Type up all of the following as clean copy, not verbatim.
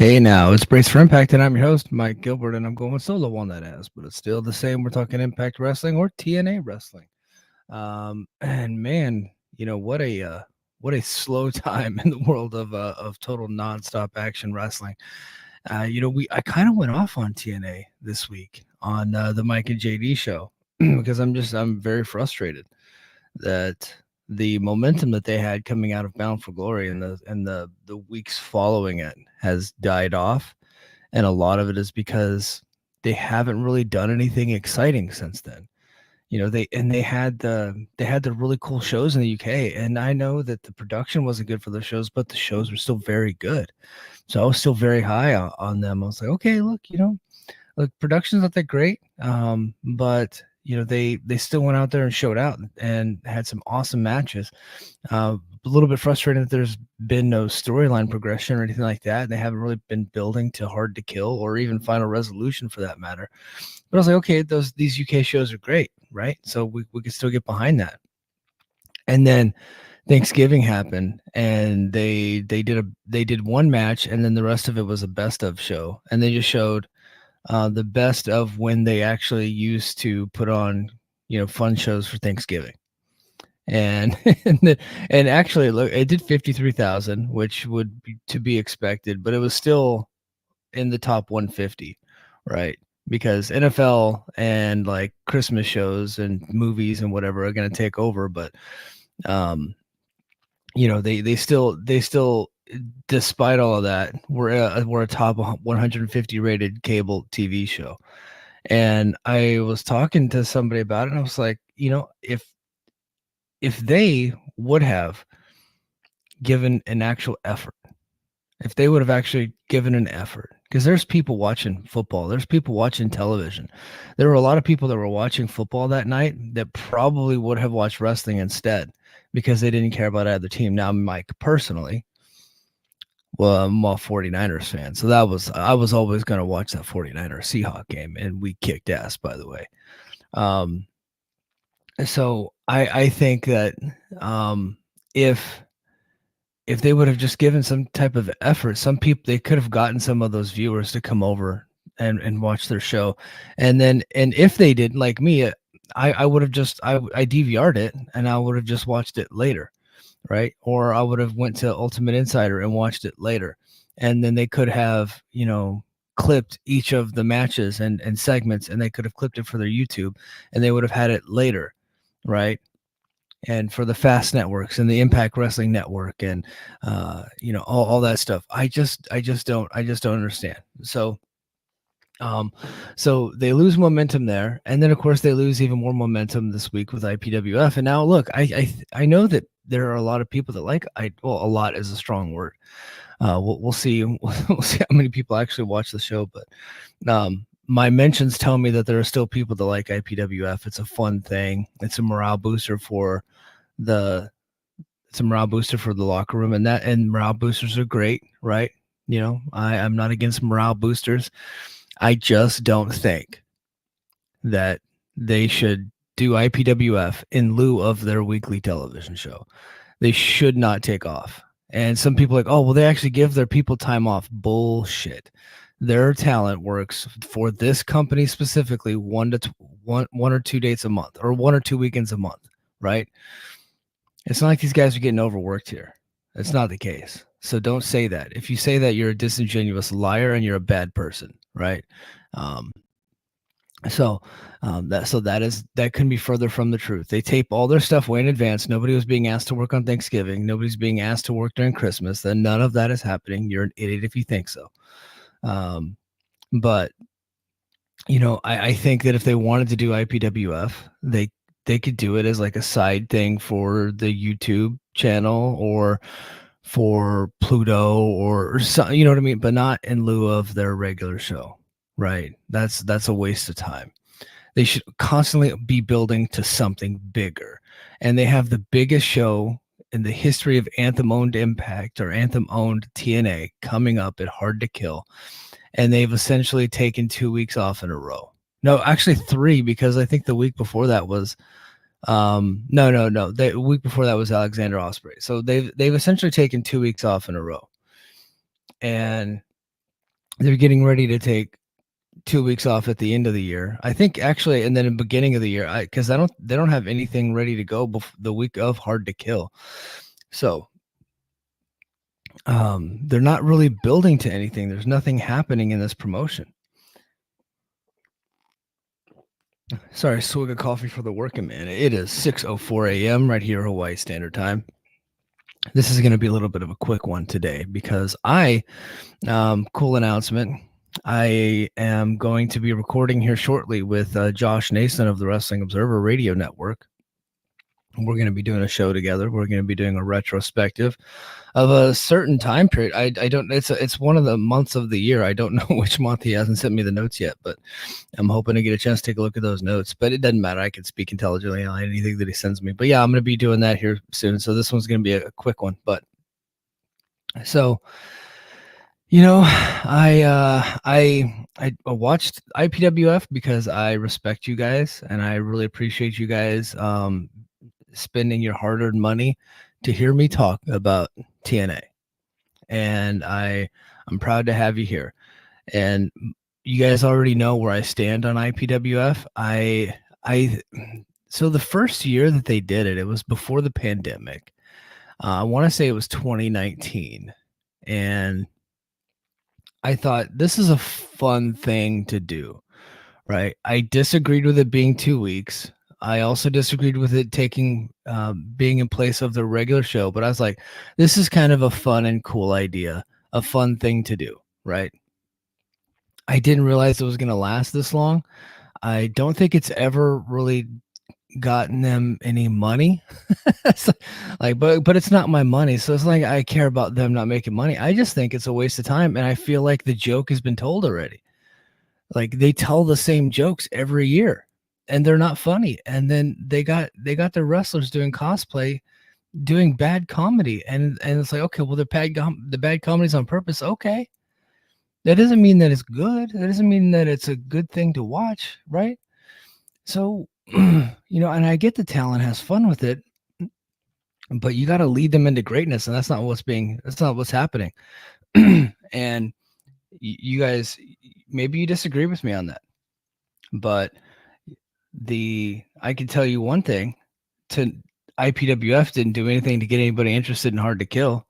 Hey now, it's Brace for Impact, and I'm your host, Mike Gilbert, and I'm going solo on that ass, but it's still the same. We're talking Impact Wrestling or TNA Wrestling. And man, what a slow time in the world of total nonstop action wrestling. I kind of went off on TNA this week on the Mike and JD show because I'm very frustrated that the momentum that they had coming out of Bound for Glory and the weeks following it has died off, and a lot of it is because they haven't really done anything exciting since then. They had the really cool shows in the UK, and I know that the production wasn't good for the shows, but the shows were still very good. So I was still very high on them. I was like, okay, look, production's not that great, but they still went out there and showed out and had some awesome matches. A little bit frustrating that there's been no storyline progression or anything like that. They haven't really been building to Hard to Kill or even Final Resolution for that matter. But I was like, okay, these UK shows are great, right? So we could still get behind that. And then Thanksgiving happened, and they did one match, and then the rest of it was a best of show, and they just showed the best of when they actually used to put on fun shows for Thanksgiving. And and actually, look, it did 53,000, which would be to be expected, but it was still in the top 150, right? Because NFL and like Christmas shows and movies and whatever are going to take over, but um, they still, despite all of that, we're a top 150 rated cable TV show. And I was talking to somebody about it, and I was like, if they would have given an actual effort, if they would have actually given an effort, because there's people watching football, there's people watching television. There were a lot of people that were watching football that night that probably would have watched wrestling instead because they didn't care about either team. Now, Mike, personally, well, I'm a 49ers fan, so I was always going to watch that 49er Seahawk game, and we kicked ass, by the way. Um, so I think that um, if if they would have just given some type of effort, some people, they could have gotten some of those viewers to come over and watch their show. And if they did, like me, I would have just I DVR'd it and I would have just watched it later, right? Or I would have went to Ultimate Insider and watched it later. And then they could have, clipped each of the matches and segments, and they could have clipped it for their YouTube, and they would have had it later, right? And for the Fast Networks and the Impact Wrestling Network and all that stuff. I just don't understand. So they lose momentum there, and then of course they lose even more momentum this week with IPWF. And now look, I know that there are a lot of people that a lot is a strong word. We'll see we'll see how many people actually watch the show, but my mentions tell me that there are still people that like IPWF. It's a fun thing. It's a morale booster for the locker room, and morale boosters are great, right? I'm not against morale boosters. I just don't think that they should do IPWF in lieu of their weekly television show. They should not take off. And some people are like, oh, well, they actually give their people time off. Bullshit. Their talent works for this company specifically one or two dates a month, or 1 or 2 weekends a month, right? It's not like these guys are getting overworked here. That's not the case. So don't say that. If you say that, you're a disingenuous liar and you're a bad person, right? Um, that couldn't be further from the truth. They tape all their stuff way in advance. Nobody was being asked to work on Thanksgiving. Nobody's being asked to work during Christmas. Then none of that is happening. You're an idiot if you think so. But I think that if they wanted to do IPWF, they could do it as like a side thing for the YouTube channel or for Pluto or something, you know what I mean? But not in lieu of their regular show, right? That's a waste of time. They should constantly be building to something bigger. And they have the biggest show in the history of Anthem-owned Impact or Anthem-owned TNA coming up at Hard to Kill. And they've essentially taken 2 weeks off in a row. No, actually 3, because I think the week before that was no. The week before that was Alexander Ospreay. So they've essentially taken 2 weeks off in a row. And they're getting ready to take 2 weeks off at the end of the year. I think actually, and then in the beginning of the year, because they don't have anything ready to go the week of Hard to Kill. So they're not really building to anything. There's nothing happening in this promotion. Sorry, swig of coffee for the working man. It is 6:04 a.m. right here, Hawaii Standard Time. This is going to be a little bit of a quick one today because cool announcement. I am going to be recording here shortly with Josh Nason of the Wrestling Observer Radio Network. We're going to be doing a show together. We're going to be doing a retrospective of a certain time period. I don't. It's one of the months of the year. I don't know which month. He hasn't sent me the notes yet, but I'm hoping to get a chance to take a look at those notes. But it doesn't matter. I can speak intelligently on anything that he sends me. But yeah, I'm going to be doing that here soon. So this one's going to be a quick one. But so. I watched IPWF because I respect you guys and I really appreciate you guys spending your hard-earned money to hear me talk about TNA. And I'm proud to have you here. And you guys already know where I stand on IPWF. So the first year that they did it, it was before the pandemic. I want to say it was 2019. And I thought this is a fun thing to do, right? I disagreed with it being 2 weeks. I also disagreed with it being in place of the regular show, but I was like, this is kind of a fun and cool idea, a fun thing to do, right? I didn't realize it was going to last this long. I don't think it's ever really gotten them any money. But it's not my money, so it's like I care about them not making money. I just think it's a waste of time, and I feel like the joke has been told already. Like they tell the same jokes every year, and they're not funny. And then they got their wrestlers doing cosplay, doing bad comedy, and it's like, okay, well, the bad comedy's on purpose. Okay, that doesn't mean that it's good. That doesn't mean that it's a good thing to watch, right? So, and I get the talent has fun with it, but you got to lead them into greatness, and that's not what's happening. And you guys, maybe you disagree with me on that, but I can tell you one thing: IPWF didn't do anything to get anybody interested in Hard to Kill.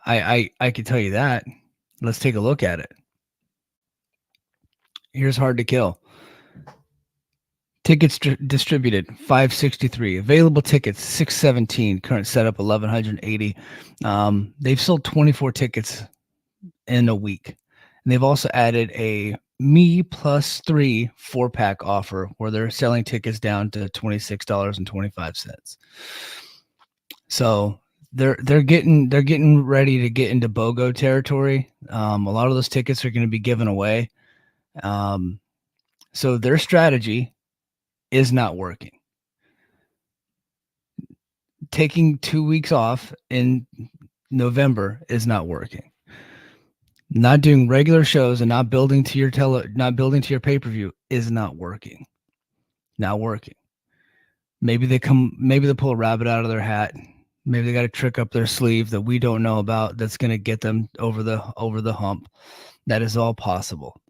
I can tell you that. Let's take a look at it. Here's Hard to Kill. Tickets distributed 563. Available tickets 617. Current setup 1180. They've sold 24 tickets in a week. And they've also added a me plus 3 4-pack offer where they're selling tickets down to $26.25. So they're getting ready to get into BOGO territory. A lot of those tickets are going to be given away. So their strategy is not working. Taking 2 weeks off in November is not working. Not doing regular shows and not building to your pay-per-view is not working. Not working. Maybe they pull a rabbit out of their hat. Maybe they got a trick up their sleeve that we don't know about that's going to get them over the hump. That is all possible.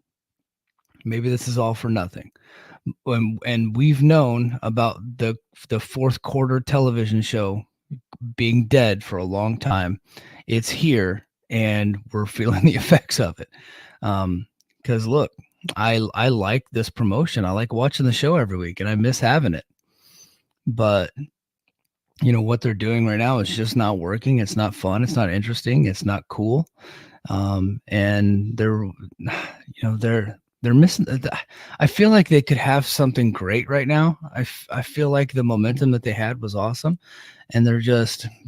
Maybe this is all for nothing. And we've known about the fourth quarter television show being dead for a long time. It's here, and we're feeling the effects of it. Because look, I like this promotion. I like watching the show every week, and I miss having it. But what they're doing right now is just not working. It's not fun. It's not interesting. It's not cool. And they're missing. I feel like they could have something great right now. I feel like the momentum that they had was awesome, and they're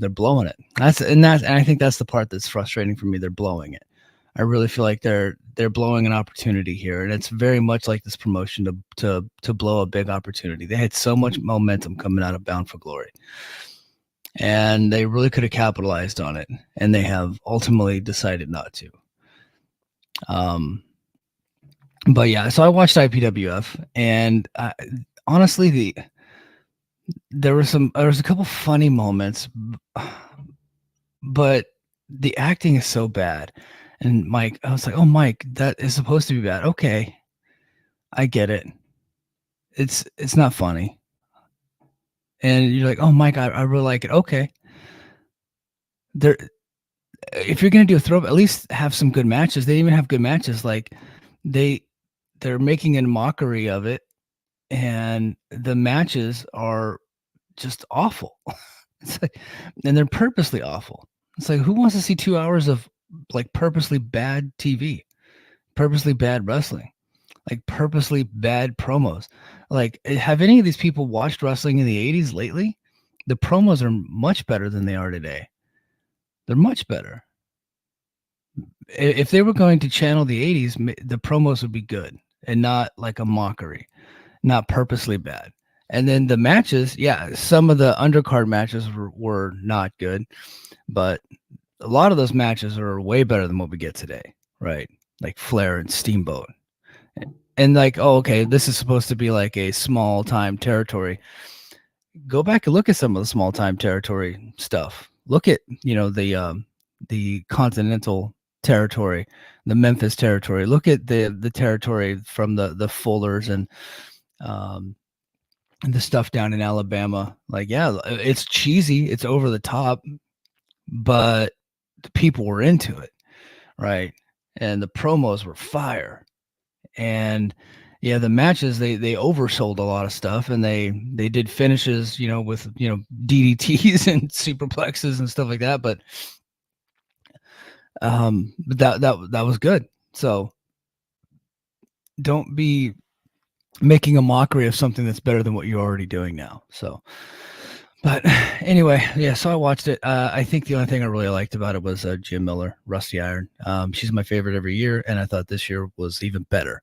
blowing it. And I think that's the part that's frustrating for me. They're blowing it. I really feel like they're blowing an opportunity here, and it's very much like this promotion to blow a big opportunity. They had so much momentum coming out of Bound for Glory, and they really could have capitalized on it, and they have ultimately decided not to. But yeah, so I watched IPWF, and honestly, there was a couple funny moments, but the acting is so bad, And Mike, I was like, oh, Mike, that is supposed to be bad. Okay, I get it. It's not funny. And you're like, oh, Mike, I really like it. Okay, there. If you're gonna do a throw, at least have some good matches. They even have good matches. Like they they're making a mockery of it, and the matches are just awful. It's like, and they're purposely awful. It's like, who wants to see 2 hours of like purposely bad TV, purposely bad wrestling, like purposely bad promos? Like, have any of these people watched wrestling in the 80s lately? The promos are much better than they are today. They're much better. If they were going to channel the 80s, the promos would be good and not like a mockery, not purposely bad. And then the matches, yeah, some of the undercard matches were not good, but a lot of those matches are way better than what we get today, right? Like Flair and Steamboat. And like, oh, okay, this is supposed to be like a small time territory. Go back and look at some of the small time territory stuff. Look at, the Continental territory, the Memphis territory. Look at the territory from the Fullers um and the stuff down in Alabama. Like, yeah, it's cheesy, it's over the top, but the people were into it, right? And the promos were fire. And yeah, the matches they oversold a lot of stuff, and they did finishes, with DDTs and superplexes and stuff like that. But that was good. So don't be making a mockery of something that's better than what you're already doing now. So, but anyway, yeah. So I watched it. I think the only thing I really liked about it was Jim Miller, Rusty Iron. She's my favorite every year, and I thought this year was even better.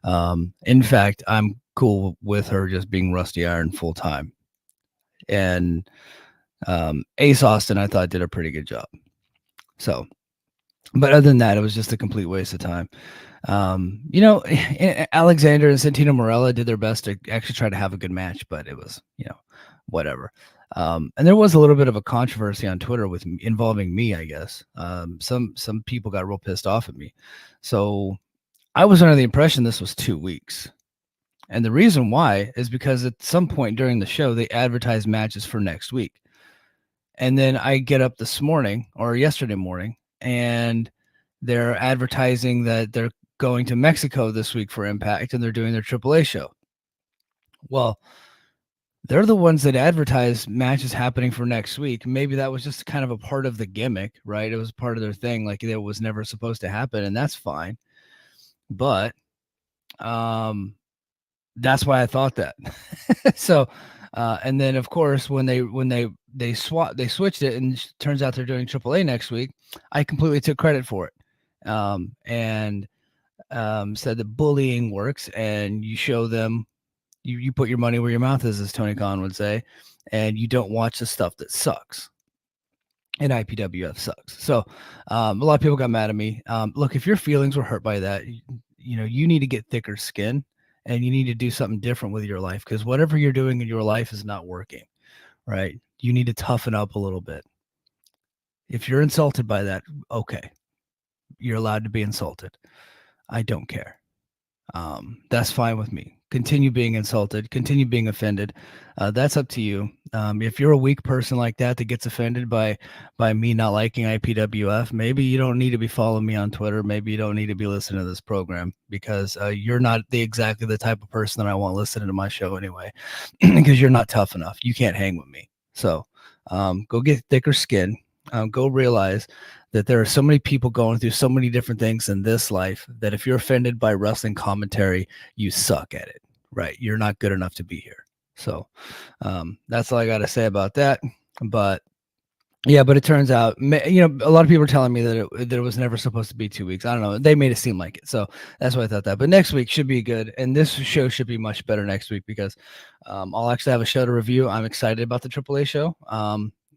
In fact, I'm cool with her just being Rusty Iron full time. And Ace Austin, I thought, did a pretty good job. So, but other than that, it was just a complete waste of time. Alexander and Santino Marella did their best to actually try to have a good match, but it was, whatever. And there was a little bit of a controversy on Twitter involving me, I guess. Some people got real pissed off at me. So I was under the impression this was 2 weeks. And the reason why is because at some point during the show, they advertised matches for next week. And then I get up this morning or yesterday morning, and they're advertising that they're going to Mexico this week for Impact, and they're doing their AAA show. Well, they're the ones that advertise matches happening for next week. Maybe that was just kind of a part of the gimmick, right? It was part of their thing, like it was never supposed to happen, and that's fine. But that's why I thought that. So, and then of course when they switched it, and turns out they're doing AAA next week, I completely took credit for it, and said that bullying works, and you show them, you put your money where your mouth is, as Tony Khan would say, and you don't watch the stuff that sucks. And IPWF sucks. So a lot of people got mad at me. Look, if your feelings were hurt by that, you need to get thicker skin, and you need to do something different with your life, because whatever you're doing in your life is not working, right? You need to toughen up a little bit. If you're insulted by that, okay, you're allowed to be insulted. I don't care. That's fine with me. Continue being insulted, continue being offended. That's up to you. If you're a weak person like that gets offended by me not liking IPWF, maybe you don't need to be following me on Twitter. Maybe you don't need to be listening to this program, because you're not exactly the type of person that I want listening to my show anyway, because you're not tough enough. You can't hang with me. So go get thicker skin. Go realize that there are so many people going through so many different things in this life that if you're offended by wrestling commentary, you suck at it, right? You're not good enough to be here. So that's all I got to say about that. But yeah, but it turns out, a lot of people are telling me that it was never supposed to be 2 weeks. I don't know. They made it seem like it. So that's why I thought that. But next week should be good. And this show should be much better next week, because I'll actually have a show to review. I'm excited about the AAA show.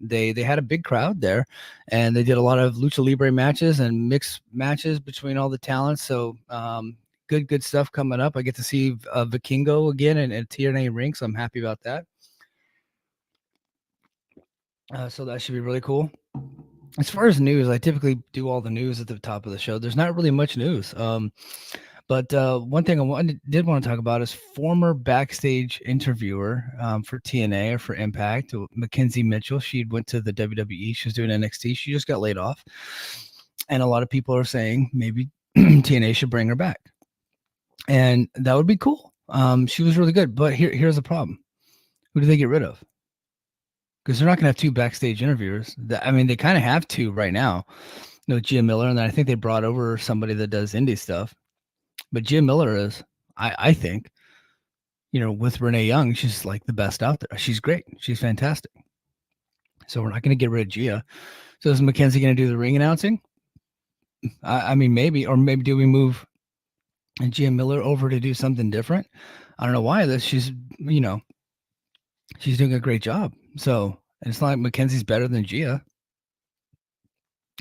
They had a big crowd there, and they did a lot of lucha libre matches and mixed matches between all the talents. So good stuff coming up. I get to see Vikingo again in TNA ring, so I'm happy about that. So that should be really cool. As far as news, I typically do all the news at the top of the show. There's not really much news. But one thing did want to talk about is former backstage interviewer for TNA or for Impact, Mackenzie Mitchell. She went to the WWE. She was doing NXT. She just got laid off. And a lot of people are saying maybe TNA should bring her back. And that would be cool. She was really good. But here's the problem. Who do they get rid of? Because they're not going to have two backstage interviewers. I mean, they kind of have two right now. Gia Miller, and then I think they brought over somebody that does indie stuff. But Gia Miller is, I think, with Renee Young, she's like the best out there. She's great. She's fantastic. So we're not going to get rid of Gia. So is Mackenzie going to do the ring announcing? I mean, maybe, or maybe do we move Gia Miller over to do something different? I don't know why. She's doing a great job. So it's not like Mackenzie's better than Gia.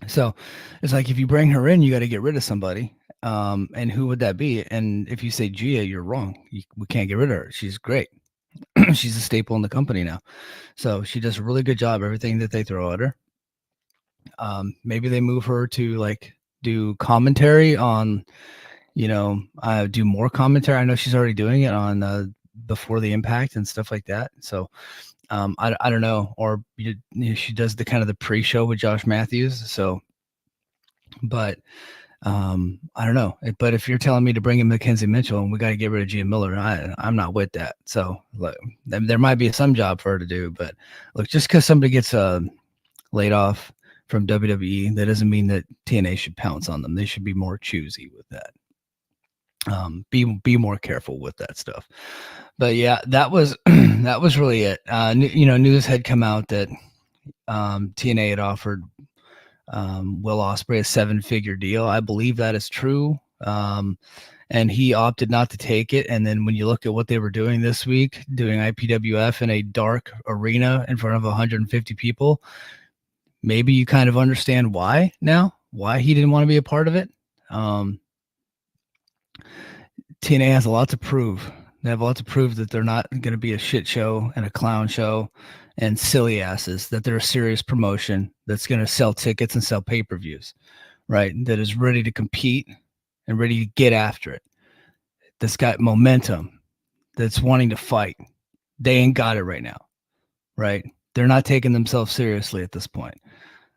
So it's like if you bring her in, you got to get rid of somebody. And who would that be? And if you say Gia, you're wrong. We can't get rid of her. She's great. She's a staple in the company now. So she does a really good job. Everything that they throw at her. Maybe they move her to like do commentary on, do more commentary. I know she's already doing it on before the Impact and stuff like that. So I don't know. Or she does the kind of the pre-show with Josh Matthews. So, but I don't know. But if you're telling me to bring in Mackenzie Mitchell and we got to get rid of Gia Miller, I'm not with that. So look, there might be some job for her to do, but look, just because somebody gets laid off from WWE, that doesn't mean that TNA should pounce on them. They should be more choosy with that. Be more careful with that stuff. But yeah, that was that was really it. News had come out that TNA had offered Will Ospreay a 7-figure deal. I believe that is true. And he opted not to take it. And then when you look at what they were doing this week, doing IPWF in a dark arena in front of 150 people, maybe you kind of understand why he didn't want to be a part of it. TNA has a lot to prove. They have a lot to prove that they're not going to be a shit show and a clown show and silly asses, that they're a serious promotion that's going to sell tickets and sell pay-per-views, right? That is ready to compete and ready to get after it. That's got momentum, that's wanting to fight. They ain't got it right now, right? They're not taking themselves seriously at this point.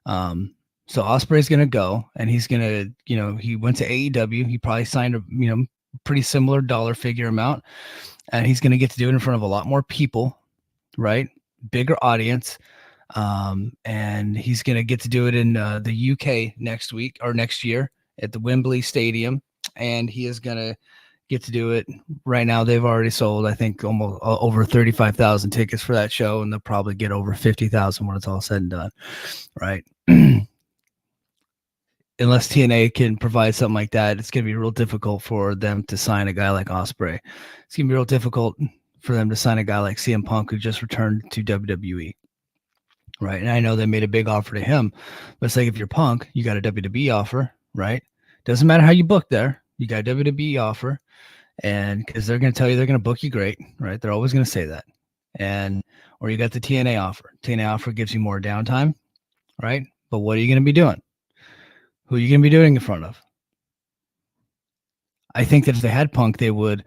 So Ospreay's going to go, and he's going to, he went to AEW. He probably signed a, pretty similar dollar figure amount, and he's going to get to do it in front of a lot more people, right? Bigger audience. And he's going to get to do it in the UK next week or next year at the Wembley Stadium. And he is going to get to do it right now. They've already sold, I think, almost over 35,000 tickets for that show. And they'll probably get over 50,000 when it's all said and done. Right. Unless TNA can provide something like that, it's going to be real difficult for them to sign a guy like Ospreay. It's going to be real difficult for them to sign a guy like CM Punk, who just returned to WWE. Right. And I know they made a big offer to him, but it's like if you're Punk, you got a WWE offer, right? Doesn't matter how you book there. You got a WWE offer, and because they're going to tell you they're going to book you great, right? They're always going to say that. Or you got the TNA offer. TNA offer gives you more downtime, right? But what are you going to be doing? Who are you going to be doing in front of? I think that if they had Punk, they would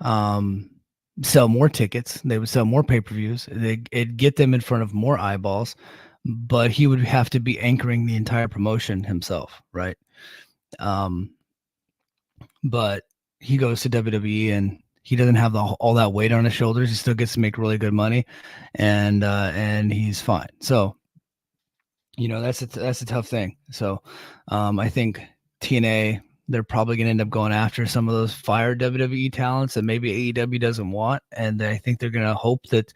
sell more tickets. They would sell more pay-per-views. It'd get them in front of more eyeballs, but he would have to be anchoring the entire promotion himself, right? But he goes to WWE and he doesn't have all that weight on his shoulders. He still gets to make really good money, and he's fine. So, that's a tough thing. So, I think TNA, they're probably going to end up going after some of those fired WWE talents that maybe AEW doesn't want. And I think they're going to hope that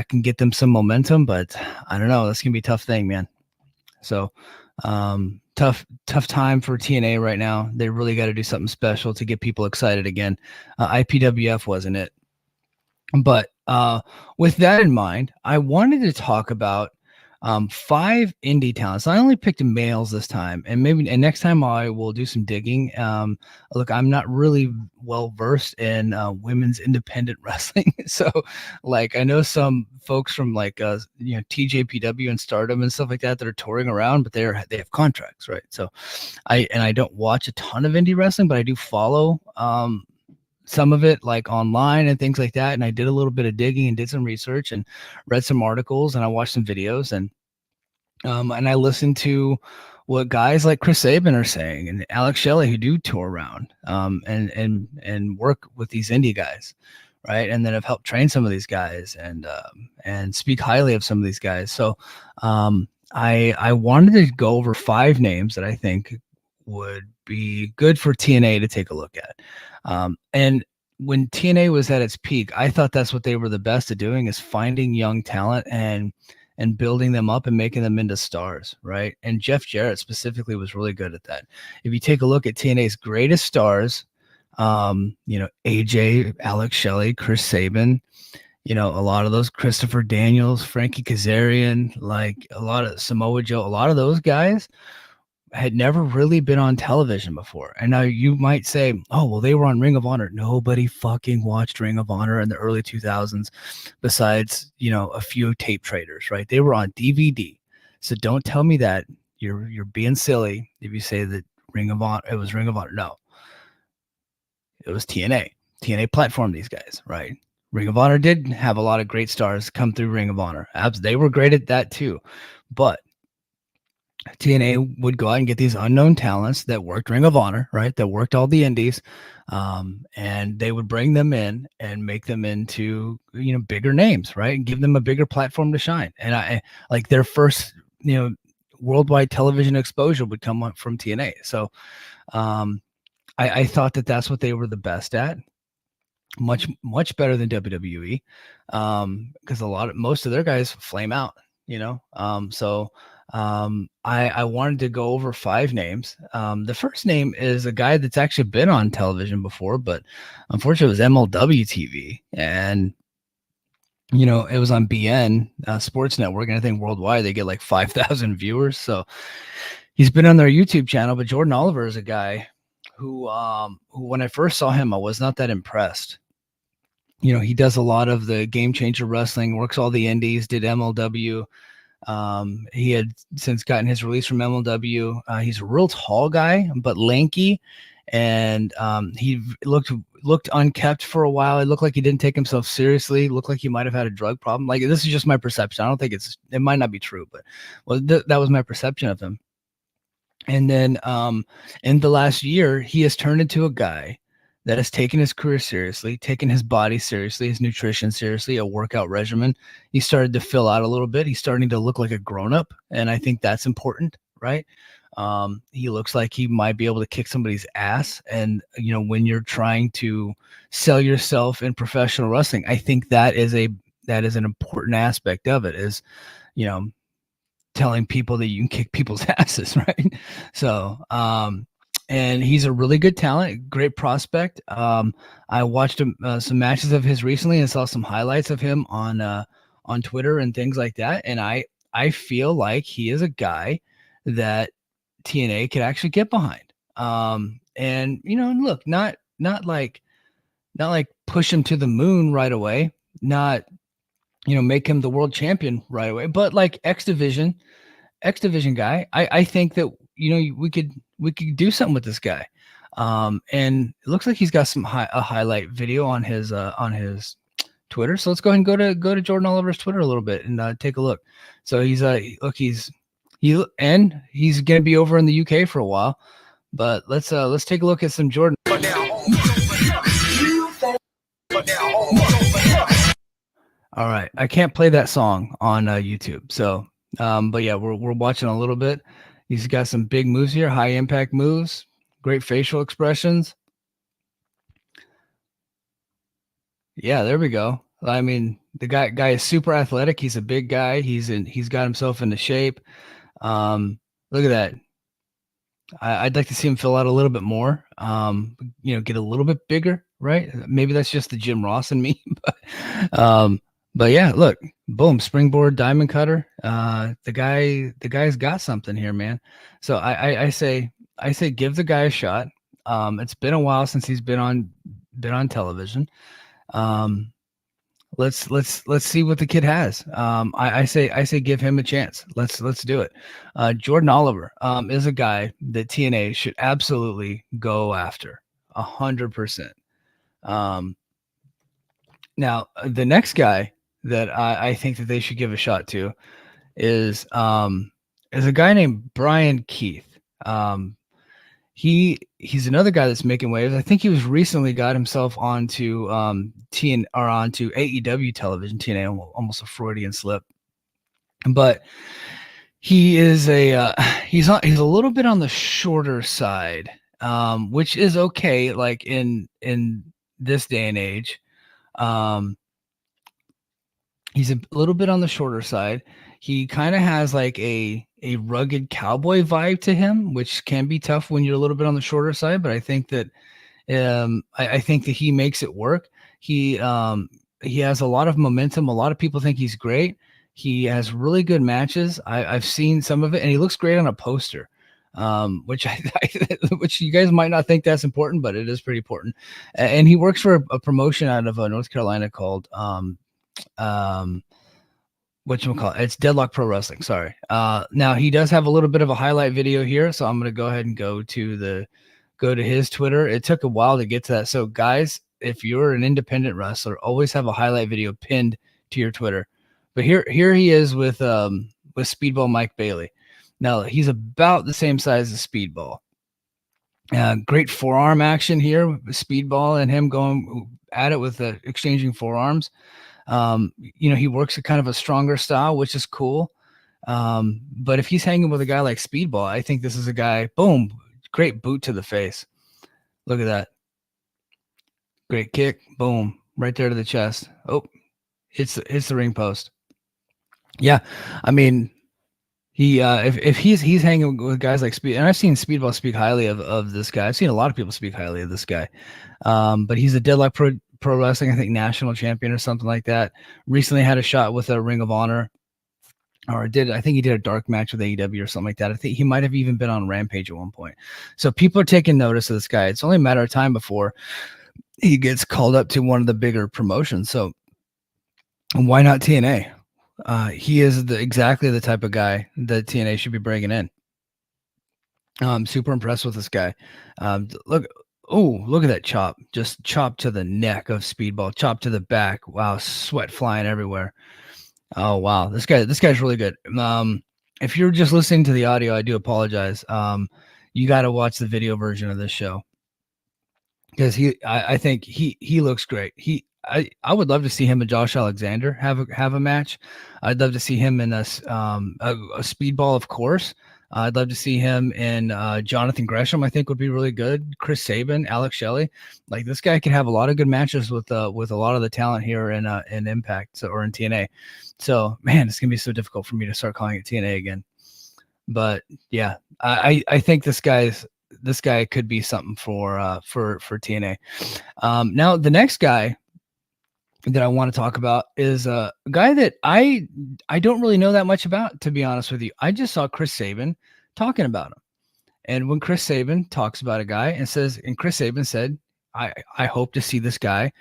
can get them some momentum, but I don't know. That's going to be a tough thing, man. So, tough time for TNA right now. They really got to do something special to get people excited again. IPWF wasn't it. But with that in mind, I wanted to talk about 5 indie talents. I only picked males this time, and next time I will do some digging. Look, I'm not really well versed in women's independent wrestling, so like I know some folks from like TJPW and Stardom and stuff like that that are touring around, but they have contracts, right? So I don't watch a ton of indie wrestling, but I do follow some of it like online and things like that. And I did a little bit of digging and did some research and read some articles and I watched some videos and I listened to what guys like Chris Sabin are saying and Alex Shelley who do tour around and work with these indie guys, right? And then have helped train some of these guys and speak highly of some of these guys. So I wanted to go over 5 names that I think would be good for TNA to take a look at. And when TNA was at its peak, I thought that's what they were the best at doing is finding young talent and building them up and making them into stars, right? And Jeff Jarrett specifically was really good at that. If you take a look at TNA's greatest stars, AJ, Alex Shelley, Chris Sabin, a lot of those Christopher Daniels, Frankie Kazarian, like a lot of Samoa Joe, a lot of those guys had never really been on television before. And now you might say, oh, well, they were on Ring of Honor. Nobody fucking watched Ring of Honor in the early 2000s besides, a few tape traders, right? They were on DVD. So don't tell me that you're being silly if you say that it was Ring of Honor. No, it was TNA. TNA platformed these guys, right? Ring of Honor did have a lot of great stars come through Ring of Honor. They were great at that too. But TNA would go out and get these unknown talents that worked Ring of Honor, right? That worked all the indies. And they would bring them in and make them into, bigger names, right? And give them a bigger platform to shine. And I like their first, worldwide television exposure would come from TNA. So I thought that that's what they were the best at. Much better than WWE. Because most of their guys flame out, I wanted to go over 5 names. The first name is a guy that's actually been on television before, but unfortunately it was MLW TV. And, it was on BN Sports Network. And I think worldwide they get like 5,000 viewers. So he's been on their YouTube channel. But Jordan Oliver is a guy who when I first saw him, I was not that impressed. He does a lot of the Game Changer wrestling, works all the indies, did MLW. He had since gotten his release from MLW. He's a real tall guy, but lanky, and he looked unkept for a while. It looked like he didn't take himself seriously. It looked like he might have had a drug problem. Like, this is just my perception. I don't think it might not be true, but that was my perception of him. And then in the last year, he has turned into a guy that has taken his career seriously, taken his body seriously, his nutrition seriously, a workout regimen. He started to fill out a little bit. He's starting to look like a grown-up, and I think that's important, right? He looks like he might be able to kick somebody's ass. And, when you're trying to sell yourself in professional wrestling, I think that is an important aspect of it is, telling people that you can kick people's asses, right? So, and he's a really good talent, great prospect. I watched some matches of his recently and saw some highlights of him on Twitter and things like that. And I feel like he is a guy that TNA could actually get behind. And look, not like push him to the moon right away, not make him the world champion right away, but like X Division guy. I think that we could do something with this guy. And it looks like he's got a highlight video on his Twitter. So let's go ahead and go to Jordan Oliver's Twitter a little bit and take a look. So he's gonna be over in the UK for a while. But let's take a look at some Jordan. All right, I can't play that song on YouTube. So, but yeah, we're watching a little bit. He's got some big moves here, high impact moves, great facial expressions. Yeah, there we go. I mean, the guy is super athletic. He's a big guy. He's got himself into shape. Look at that. I'd like to see him fill out a little bit more. Get a little bit bigger, right? Maybe that's just the Jim Ross in me, but But yeah, look, boom, springboard diamond cutter. The guy's got something here, man. So I say give the guy a shot. It's been a while since he's been on television. Um, let's see what the kid has. I say give him a chance. Let's do it. Jordan Oliver is a guy that TNA should absolutely go after 100%. Um, Now the next guy that I think that they should give a shot to is a guy named Brian Keith. Um, he's another guy that's making waves. I think he was recently got himself onto onto AEW television. TNA, almost a Freudian slip, but he is he's a little bit on the shorter side, which is okay. Like in this day and age, um, he's a little bit on the shorter side. He kind of has like a rugged cowboy vibe to him, which can be tough when you're a little bit on the shorter side. But I think that I think that he makes it work. He has a lot of momentum. A lot of people think he's great. He has really good matches. I've seen some of it, and he looks great on a poster. Which which you guys might not think that's important, but it is pretty important. And he works for a promotion out of North Carolina called whatchamacallit, it's Deadlock Pro Wrestling. Sorry. Now he does have a little bit of a highlight video here, so I'm gonna go ahead and go to his Twitter. It took a while to get to that. So guys, if you're an independent wrestler, always have a highlight video pinned to your Twitter. But here he is with Speedball Mike Bailey. Now he's about the same size as Speedball. Great forearm action here with Speedball and him going at it with exchanging forearms. He works a kind of a stronger style, which is cool. But if he's hanging with a guy like Speedball, I think this is a guy, boom, great boot to the face. Look at that. Great kick, boom, right there to the chest. Oh, hits the ring post. Yeah, I mean, he if he's hanging with guys like Speed, and I've seen Speedball speak highly of this guy. I've seen a lot of people speak highly of this guy. But he's a Deadlock Pro Wrestling, I think, national champion or something like that. Recently had a shot with a Ring of Honor, I think he did a dark match with AEW or something like that. I think he might have even been on Rampage at one point. So people are taking notice of this guy. It's only a matter of time before he gets called up to one of the bigger promotions. So why not TNA? He is exactly the type of guy that TNA should be bringing in. I'm super impressed with this guy. Look at that chop. Just chop to the neck of Speedball, chop to the back. Wow, sweat flying everywhere. Oh, wow. This guy's really good. If you're just listening to the audio, I do apologize. You got to watch the video version of this show because I think he looks great. I would love to see him and Josh Alexander have a match. I'd love to see him in a Speedball, of course. I'd love to see him in Jonathan Gresham. I think would be really good. Chris Sabin, Alex Shelley, like this guy could have a lot of good matches with a lot of the talent here in Impact or in TNA. So man, it's gonna be so difficult for me to start calling it TNA again. But yeah, I think this guy could be something for TNA. Now the next guy that I want to talk about is a guy that I don't really know that much about, to be honest with you. I just saw Chris Sabin talking about him. And when Chris Sabin talks about a guy and Chris Sabin said, I hope to see this guy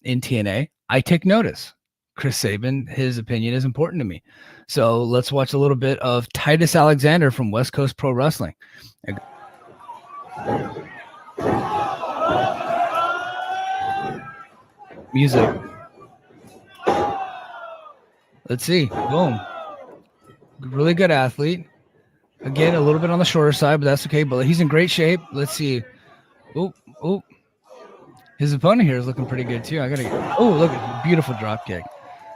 in TNA, I take notice. Chris Sabin, his opinion is important to me. So let's watch a little bit of Titus Alexander from West Coast Pro Wrestling. Music. Let's see. Boom. Really good athlete. Again, a little bit on the shorter side, but that's okay. But he's in great shape. Let's see. Oh. His opponent here is looking pretty good too. Look at beautiful drop kick.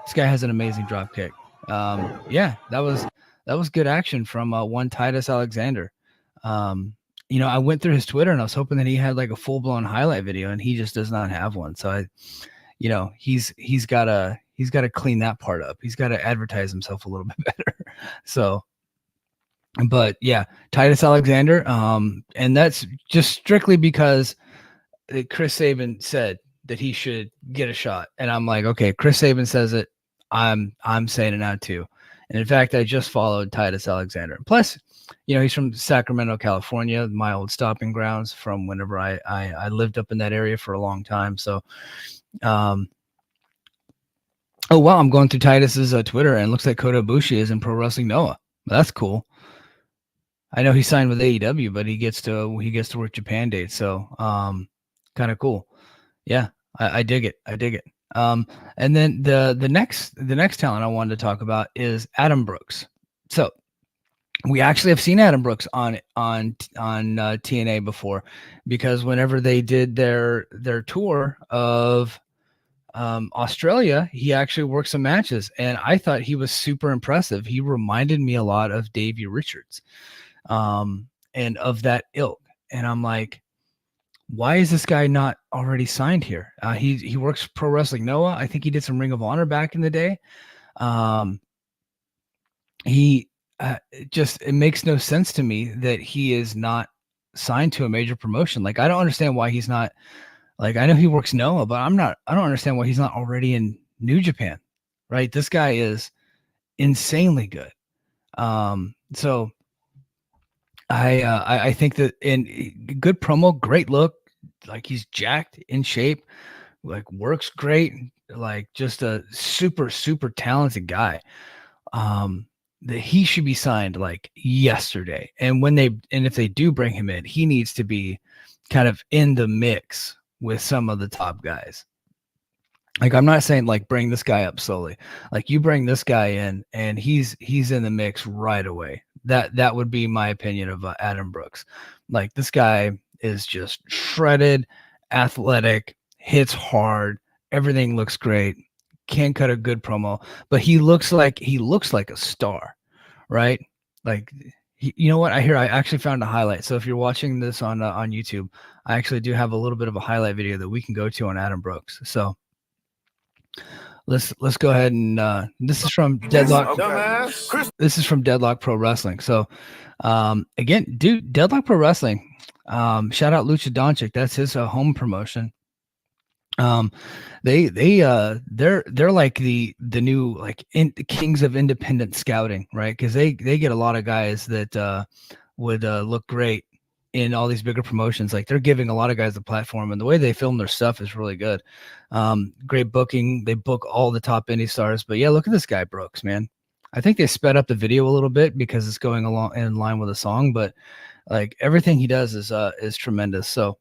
This guy has an amazing drop kick. Yeah, that was good action from one Titus Alexander. I went through his Twitter and I was hoping that he had like a full blown highlight video, and he just does not have one. So he's got to clean that part up. He's got to advertise himself a little bit better. So, but yeah, Titus Alexander. And that's just strictly because Chris Sabin said that he should get a shot. And I'm like, okay, Chris Sabin says it. I'm saying it now too. And in fact, I just followed Titus Alexander. Plus, he's from Sacramento, California, my old stopping grounds from whenever I lived up in that area for a long time. So, oh wow, I'm going through Titus's Twitter, and it looks like Kota Ibushi is in Pro Wrestling Noah. That's cool. I know he signed with AEW, but he gets to work Japan dates, so kind of cool. Yeah, I dig it. I dig it. And then the next talent I wanted to talk about is Adam Brooks. So we actually have seen Adam Brooks on TNA before, because whenever they did their tour of Australia, he actually worked some matches, and I thought he was super impressive. He reminded me a lot of Davey Richards, and of that ilk. And I'm like, why is this guy not already signed here? He works Pro Wrestling Noah. I think he did some Ring of Honor back in the day. It makes no sense to me that he is not signed to a major promotion. Like, I don't understand why he's not. Like, I know he works Noah, but I don't understand why he's not already in New Japan, right? This guy is insanely good. So I think that in good promo, great look, like he's jacked, in shape, like works great, like just a super, super talented guy. That he should be signed like yesterday. And if they do bring him in, he needs to be kind of in the mix with some of the top guys. Like, I'm not saying like bring this guy up slowly. Like, you bring this guy in and he's in the mix right away. That would be my opinion of Adam Brooks. Like, this guy is just shredded, athletic, hits hard, everything looks great, can cut a good promo, but he looks like a star, right? Like, you know what? I actually found a highlight. So if you're watching this on YouTube, I actually do have a little bit of a highlight video that we can go to on Adam Brooks. So let's go ahead and this is from Deadlock. This is from Deadlock Pro Wrestling. So again, dude, Deadlock Pro Wrestling. Shout out Lucha Doncic. That's his home promotion. They're like the new like kings of independent scouting, right? Because they get a lot of guys that would look great in all these bigger promotions. Like, they're giving a lot of guys the platform, and the way they film their stuff is really good. Great booking. They book all the top indie stars. But yeah, look at this guy Brooks, man. I think they sped up the video a little bit because it's going along in line with the song, but like everything he does is tremendous. So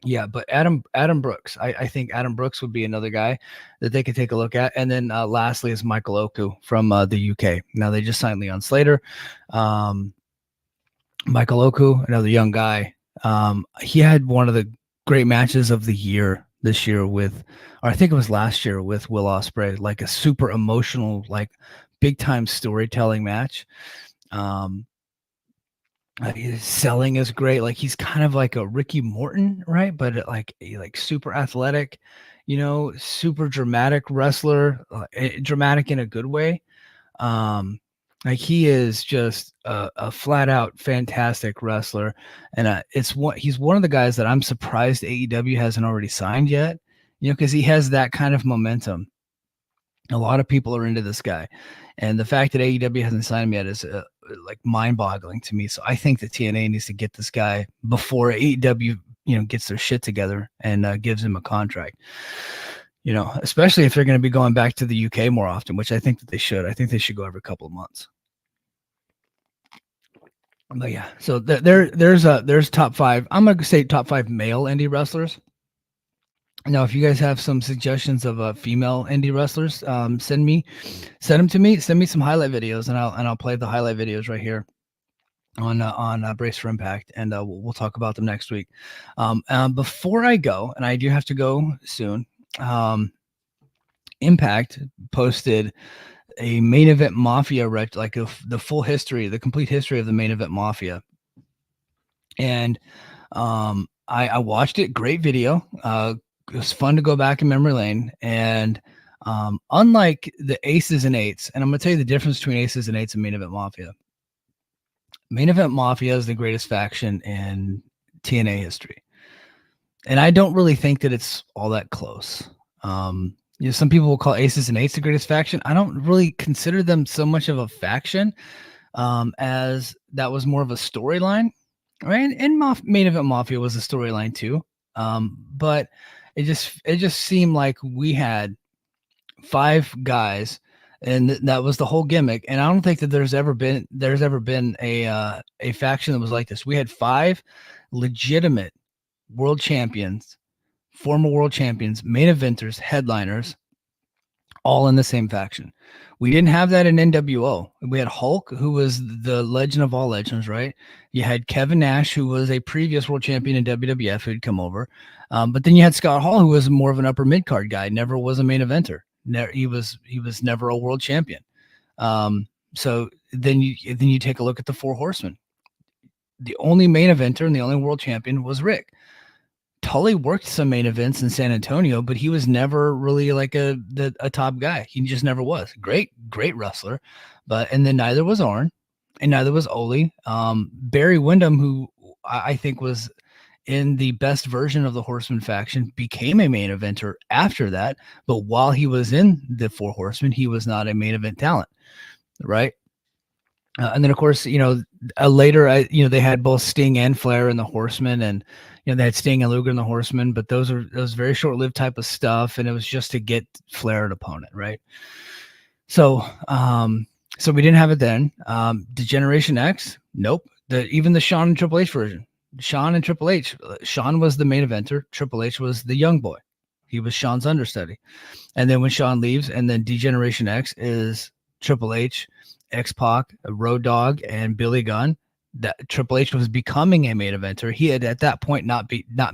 yeah, but Adam Brooks, I think Adam Brooks would be another guy that they could take a look at. And then lastly is Michael Oku from the UK. Now, they just signed Leon Slater. Michael Oku, another young guy. He had one of the great matches of the year this year or I think it was last year, with Will Ospreay, like a super emotional, like big time storytelling match. His selling is great. Like, he's kind of like a Ricky Morton, right? But like super athletic, super dramatic wrestler, dramatic in a good way. Like, he is just a flat out fantastic wrestler. And he's one of the guys that I'm surprised AEW hasn't already signed yet, because he has that kind of momentum. A lot of people are into this guy, and the fact that AEW hasn't signed him yet is like mind-boggling to me. So I think that TNA needs to get this guy before AEW, gets their shit together and gives him a contract. Especially if they're going to be going back to the UK more often, which I think that they should. I think they should go every couple of months. But yeah, so there's top 5. I'm gonna say top 5 male indie wrestlers. Now, if you guys have some suggestions of female indie wrestlers, send them to me. Send me some highlight videos, and I'll play the highlight videos right here on Brace for Impact, and we'll talk about them next week. Before I go, and I do have to go soon, Impact posted a main event Mafia the full history, the complete history of the main event Mafia, and I watched it. Great video. It was fun to go back in memory lane, and unlike the Aces and Eights, and I'm going to tell you the difference between Aces and Eights and Main Event Mafia. Main Event Mafia is the greatest faction in TNA history, and I don't really think that it's all that close. Some people will call Aces and Eights the greatest faction. I don't really consider them so much of a faction, as that was more of a storyline, right? And Main Event Mafia was a storyline too, but it just seemed like we had 5 guys, and that was the whole gimmick. And I don't think that there's ever been a faction that was like this. We had 5 legitimate world champions, former world champions, main eventers, headliners, all in the same faction. We didn't have that in NWO. We had Hulk, who was the legend of all legends, right? You had Kevin Nash, who was a previous world champion in WWF, who'd come over. But then you had Scott Hall, who was more of an upper mid card guy, never was a main eventer. He was never a world champion. So then you take a look at the Four Horsemen. The only main eventer and the only world champion was Rick. Tully worked some main events in San Antonio, but he was never really like a top guy. He just never was. Great wrestler, and then neither was Arn, and neither was Ole. Barry Windham, who I think was in the best version of the Horseman faction, became a main eventer after that. But while he was in the Four Horsemen, he was not a main event talent, right? And then, of course, later, they had both Sting and Flair in the Horsemen, and they had Sting and Luger in the Horsemen, but those very short-lived type of stuff, and it was just to get Flair an opponent, right? So, so we didn't have it then. Degeneration X, nope. Even the Shawn and Triple H version, Shawn and Triple H. Shawn was the main eventer. Triple H was the young boy. He was Shawn's understudy. And then when Shawn leaves, and then Degeneration X is Triple H, X-Pac, Road Dogg, and Billy Gunn. That Triple H was becoming a main eventer. He had at that point not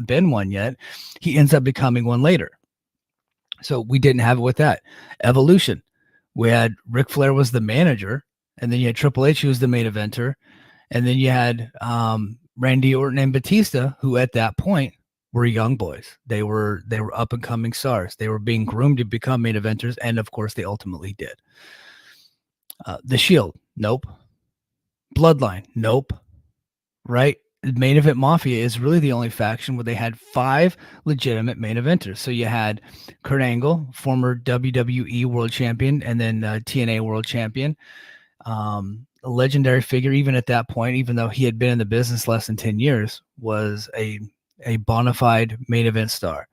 been one yet. He ends up becoming one later. So we didn't have it with that. Evolution. We had Ric Flair was the manager, and then you had Triple H who was the main eventer, and then you had Randy Orton and Batista, who at that point were young boys. They were up and coming stars. They were being groomed to become main eventers, and of course they ultimately did. The Shield, nope. Bloodline, nope. Right? Main Event Mafia is really the only faction where they had 5 legitimate main eventers. So you had Kurt Angle, former WWE World Champion, and then TNA World Champion. A legendary figure, even at that point, even though he had been in the business less than 10 years, was a bona fide main event star.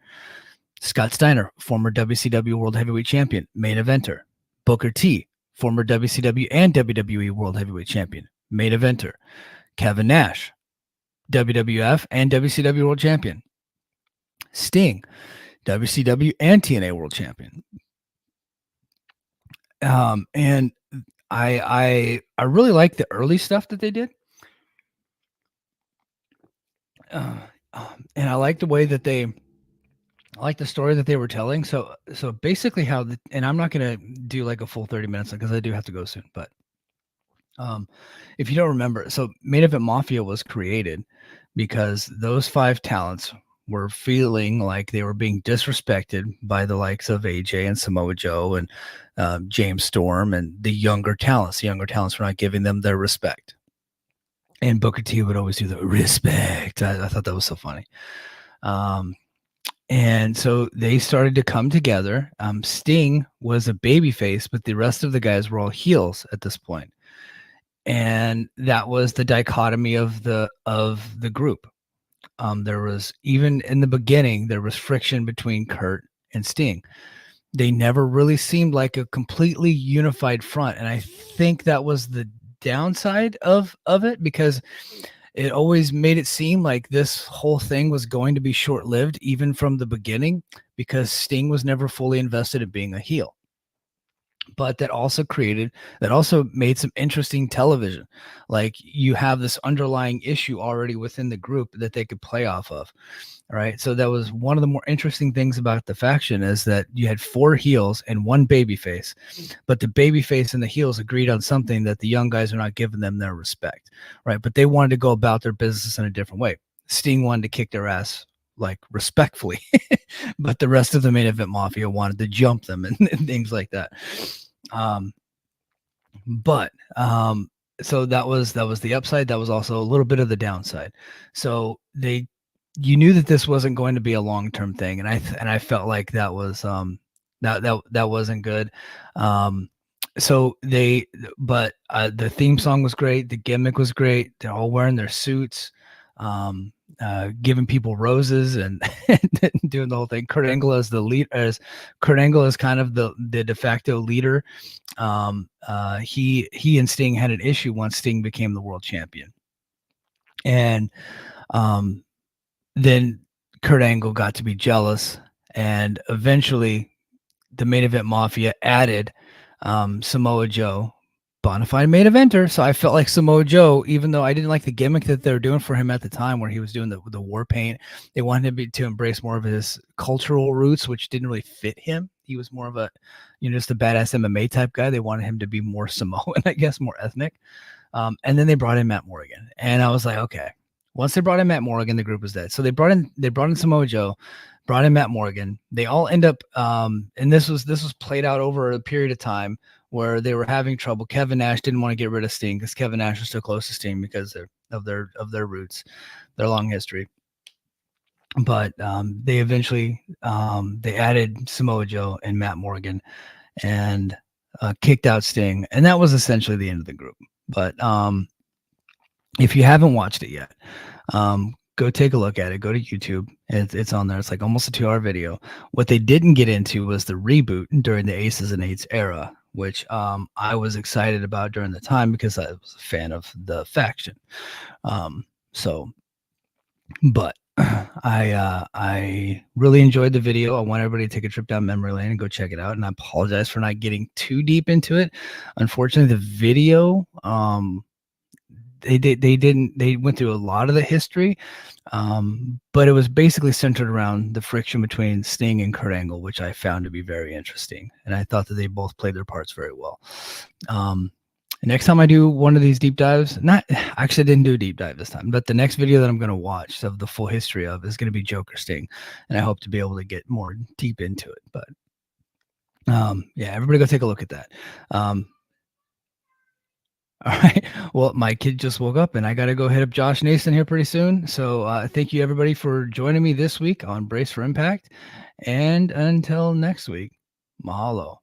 Scott Steiner, former WCW World Heavyweight Champion, main eventer. Booker T, former WCW and WWE World Heavyweight Champion, main eventer. Kevin Nash, WWF and WCW World Champion. Sting, WCW and TNA World Champion. And I really like the early stuff that they did. And I like the way that I like the story that they were telling. So basically and I'm not going to do like a full 30 minutes because I do have to go soon, but if you don't remember, so Main Event Mafia was created because those 5 talents were feeling like they were being disrespected by the likes of AJ and Samoa Joe and James Storm and the younger talents. The younger talents were not giving them their respect. And Booker T would always do the respect. I thought that was so funny. And so they started to come together. Sting was a babyface, but the rest of the guys were all heels at this point. And that was the dichotomy of the group. There was, even in the beginning, there was friction between Kurt and Sting. They never really seemed like a completely unified front, and I think that was the downside of it, because it always made it seem like this whole thing was going to be short-lived, even from the beginning, because Sting was never fully invested in being a heel. But that also made some interesting television. Like, you have this underlying issue already within the group that they could play off of. All right. So that was one of the more interesting things about the faction, is that you had 4 heels and 1 babyface, but the babyface and the heels agreed on something, that the young guys are not giving them their respect. Right. But they wanted to go about their business in a different way. Sting wanted to kick their ass, like, respectfully, but the rest of the Main Event Mafia wanted to jump them and things like that. So that was the upside. That was also a little bit of the downside. So you knew that this wasn't going to be a long-term thing. And I felt like that was That wasn't good. Um, so the theme song was great. The gimmick was great. They're all wearing their suits, giving people roses and doing the whole thing. Kurt Angle is kind of the de facto leader. He and Sting had an issue once Sting became the world champion, and um, then Kurt Angle got to be jealous, and eventually the main event Mafia added Samoa Joe, bona fide main eventer. So I felt like Samoa Joe, even though I didn't like the gimmick that they were doing for him at the time, where he was doing the war paint, they wanted him to embrace more of his cultural roots, which didn't really fit him. He was more of a, just a badass MMA type guy. They wanted him to be more Samoan, I guess, more ethnic. And then they brought in Matt Morgan, and I was like, okay. Once they brought in Matt Morgan, the group was dead. So they brought in Samoa Joe, brought in Matt Morgan. They all end up, and this was played out over a period of time where they were having trouble. Kevin Nash didn't want to get rid of Sting because Kevin Nash was so close to Sting because of their roots, their long history. But they eventually they added Samoa Joe and Matt Morgan, and kicked out Sting, and that was essentially the end of the group. But if you haven't watched it yet, go take a look at it. Go to YouTube. It's on there. It's like almost a 2-hour video. What they didn't get into was the reboot during the Aces and Eights era, which I was excited about during the time because I was a fan of the faction. But I really enjoyed the video. I want everybody to take a trip down memory lane and go check it out. And I apologize for not getting too deep into it. Unfortunately, the video, they went through a lot of the history, but it was basically centered around the friction between Sting and Kurt Angle, which I found to be very interesting, and I thought that they both played their parts very well. Next time I do one of these deep dives, I didn't do a deep dive this time, but the next video that I'm going to watch of the full history of is going to be Joker Sting, and I hope to be able to get more deep into it. But yeah, everybody go take a look at that. All right. Well, my kid just woke up and I got to go hit up Josh Nason here pretty soon. So thank you, everybody, for joining me this week on Brace for Impact. And until next week, mahalo.